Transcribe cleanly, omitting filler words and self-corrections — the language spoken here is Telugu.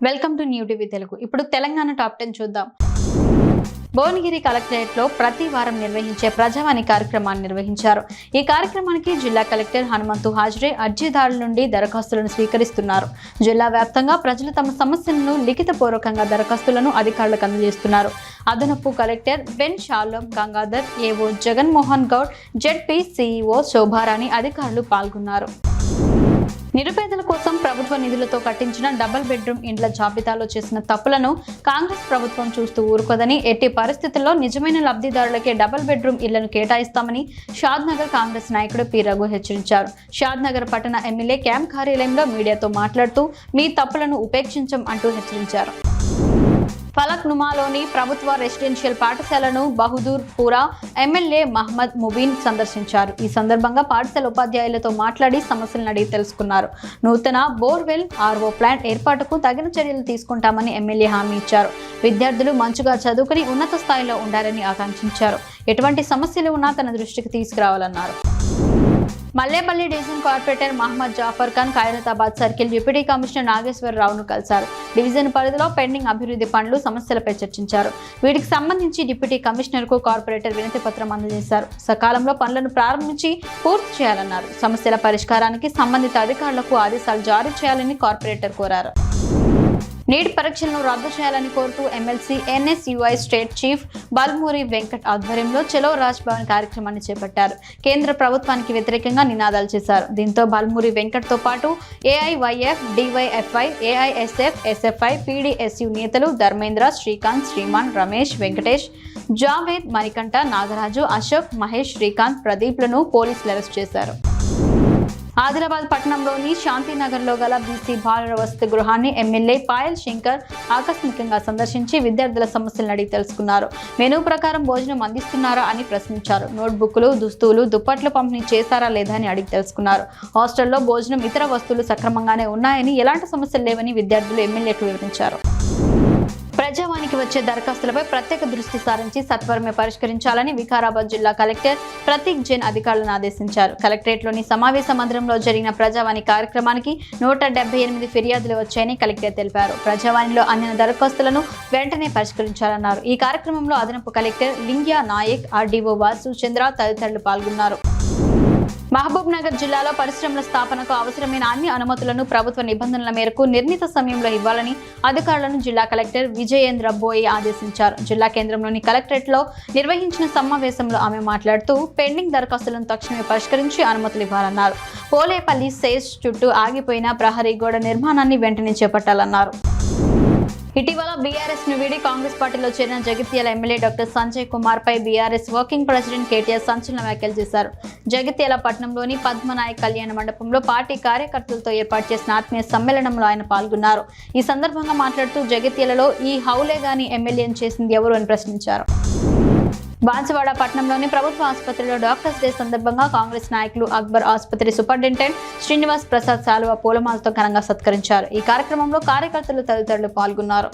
Welcome to new TV Telugu. ఇప్పుడు తెలంగాణ టాప్ 10 చూద్దాం. భువనగిరి కలెక్టరేట్లో ప్రతి వారం నిర్వహించే ప్రజావాణి కార్యక్రమాన్ని నిర్వహించారు. ఈ కార్యక్రమానికి జిల్లా కలెక్టర్ హనుమంతు హాజరై అర్జీదారుల నుండి దరఖాస్తులను స్వీకరిస్తున్నారు. జిల్లా వ్యాప్తంగా ప్రజలు తమ సమస్యలను లిఖితపూర్వకంగా దరఖాస్తులను అధికారులకు అందజేస్తున్నారు. అదనపు కలెక్టర్ బెన్ షాలోం గంగాధర్, ఏవో జగన్మోహన్ గౌడ్, జెడ్పీ సీఈఓ శోభారాణి అధికారులు పాల్గొన్నారు. నిరుపేదల కోసం ప్రభుత్వ నిధులతో కట్టించిన డబుల్ బెడ్రూమ్ ఇండ్ల జాబితాలో చేసిన తప్పులను కాంగ్రెస్ ప్రభుత్వం చూస్తూ ఊరుకోదని, ఎట్టి పరిస్థితుల్లో నిజమైన లబ్ధిదారులకే డబుల్ బెడ్రూమ్ ఇళ్లను కేటాయిస్తామని షాద్నగర్ కాంగ్రెస్ నాయకుడు పి రఘు హెచ్చరించారు. షాద్నగర్ పట్టణ ఎమ్మెల్యే క్యాంప్ కార్యాలయంలో మీడియాతో మాట్లాడుతూ మీ తప్పులను ఉపేక్షించం అంటూ హెచ్చరించారు. ఫలక్ నుమాలోని ప్రభుత్వ రెసిడెన్షియల్ పాఠశాలను బహదూర్ పురా ఎమ్మెల్యే మహమ్మద్ ముబీన్ సందర్శించారు. ఈ సందర్భంగా పాఠశాల ఉపాధ్యాయులతో మాట్లాడి సమస్యలను అడిగి తెలుసుకున్నారు. నూతన బోర్వెల్, ఆర్ఓ ప్లాంట్ ఏర్పాటుకు తగిన చర్యలు తీసుకుంటామని ఎమ్మెల్యే హామీ ఇచ్చారు. విద్యార్థులు మంచిగా చదువుకుని ఉన్నత స్థాయిలో ఉండాలని ఆకాంక్షించారు. ఎటువంటి సమస్యలు ఉన్నా తన దృష్టికి తీసుకురావాలన్నారు. Mallepally division corporator Mohammed Jafar Khan Khairatabad circle deputy commissioner నాగేశ్వరరావును కలిశారు. డివిజన్ పరిధిలో పెండింగ్ అభివృద్ధి పనులు, సమస్యలపై చర్చించారు. వీటికి సంబంధించి డిప్యూటీ కమిషనర్ కు కార్పొరేటర్ వినతి పత్రం అందజేశారు. సకాలంలో పనులను ప్రారంభించి పూర్తి చేయాలన్నారు. సమస్యల పరిష్కారానికి సంబంధిత అధికారులకు ఆదేశాలు జారీ చేయాలని కార్పొరేటర్ కోరారు. నీట్ పరీక్షలను రద్దు చేయాలని కోరుతూ MLC NSUI state chief Balmuri Venkat ఆధ్వర్యంలో చలో రాజ్ భవన్ కార్యక్రమాన్ని చేపట్టారు. కేంద్ర ప్రభుత్వానికి వ్యతిరేకంగా నినాదాలు చేశారు. దీంతో బల్మూరి వెంకట్ తో పాటు AIYF, DYFI, AISF, SFI, PDSU నేతలు ధర్మేంద్ర, శ్రీకాంత్, శ్రీమాన్, రమేష్, వెంకటేష్, జావేద్, మణికంఠ, నాగరాజు, అశోక్, మహేష్, శ్రీకాంత్, ప్రదీప్లను పోలీసులు అరెస్ట్ చేశారు. ఆదిలాబాద్ పట్టణంలోని శాంతినగర్లో గల బీసీ బాలుర వసతి గృహాన్ని ఎమ్మెల్యే పాయల్ శంకర్ ఆకస్మికంగా సందర్శించి విద్యార్థుల సమస్యలను అడిగి తెలుసుకున్నారు. మెనూ ప్రకారం భోజనం అందిస్తున్నారా అని ప్రశ్నించారు. నోట్బుక్లు, దుస్తులు, దుప్పట్లు పంపిణీ చేశారా లేదా అని అడిగి తెలుసుకున్నారు. హాస్టల్లో భోజనం, ఇతర వస్తువులు సక్రమంగానే ఉన్నాయని, ఎలాంటి సమస్యలు లేవని విద్యార్థులు ఎమ్మెల్యేకు వివరించారు. ప్రజావానికి వచ్చే దరఖాస్తులపై ప్రత్యేక దృష్టి సారించి సత్వరమే పరిష్కరించాలని వికారాబాద్ జిల్లా కలెక్టర్ ప్రతీక్ జైన్ అధికారులను ఆదేశించారు. కలెక్టరేట్లోని సమావేశ మందిరంలో జరిగిన ప్రజావాణి కార్యక్రమానికి 178 ఫిర్యాదులు వచ్చాయని కలెక్టర్ తెలిపారు. ప్రజావాణిలో అందిన దరఖాస్తులను వెంటనే పరిష్కరించాలన్నారు. ఈ కార్యక్రమంలో అదనపు కలెక్టర్ లింగ్యా నాయక్, ఆర్డీఓ వాసు చంద్ర తదితరులు పాల్గొన్నారు. మహబూబ్ నగర్ జిల్లాలో పరిశ్రమల స్థాపనకు అవసరమైన అన్ని అనుమతులను ప్రభుత్వ నిబంధనల మేరకు నిర్ణీత సమయంలో ఇవ్వాలని అధికారులను జిల్లా కలెక్టర్ విజయేంద్ర బోయి ఆదేశించారు. జిల్లా కేంద్రంలోని కలెక్టరేట్లో నిర్వహించిన సమావేశంలో ఆమె మాట్లాడుతూ పెండింగ్ దరఖాస్తులను తక్షణమే పరిష్కరించి అనుమతులు ఇవ్వాలన్నారు. పోలేపల్లి సేజ్ చుట్టూ ఆగిపోయిన ప్రహరీ గోడ నిర్మాణాన్ని వెంటనే చేపట్టాలన్నారు. ఇటీవల బీఆర్ఎస్ ను వీడి కాంగ్రెస్ పార్టీలో చేరిన జగిత్యాల ఎమ్మెల్యే డాక్టర్ సంజయ్ కుమార్ పై బీఆర్ఎస్ వర్కింగ్ ప్రెసిడెంట్ కేటీఆర్ సంచలన వ్యాఖ్యలు చేశారు. జగిత్యాల పట్టణంలోని పద్మనాయక్ కళ్యాణ మండపంలో పార్టీ కార్యకర్తలతో ఏర్పాటు చేసిన ఆత్మీయ సమ్మేళనంలో ఆయన పాల్గొన్నారు. ఈ సందర్భంగా మాట్లాడుతూ జగిత్యాలలో ఈ హౌలే గాని ఎమ్మెల్యేను చేసింది ఎవరు అని ప్రశ్నించారు. బాన్సువాడ పట్టణంలోని ప్రభుత్వ ఆసుపత్రిలో డాక్టర్స్ డే సందర్భంగా కాంగ్రెస్ నాయకులు అక్బర్ ఆసుపత్రి సూపరింటెండెంట్ శ్రీనివాస్ ప్రసాద్ శాలువ పూలమాలతో ఘనంగా సత్కరించారు. ఈ కార్యక్రమంలో కార్యకర్తలు తదితరులు పాల్గొన్నారు.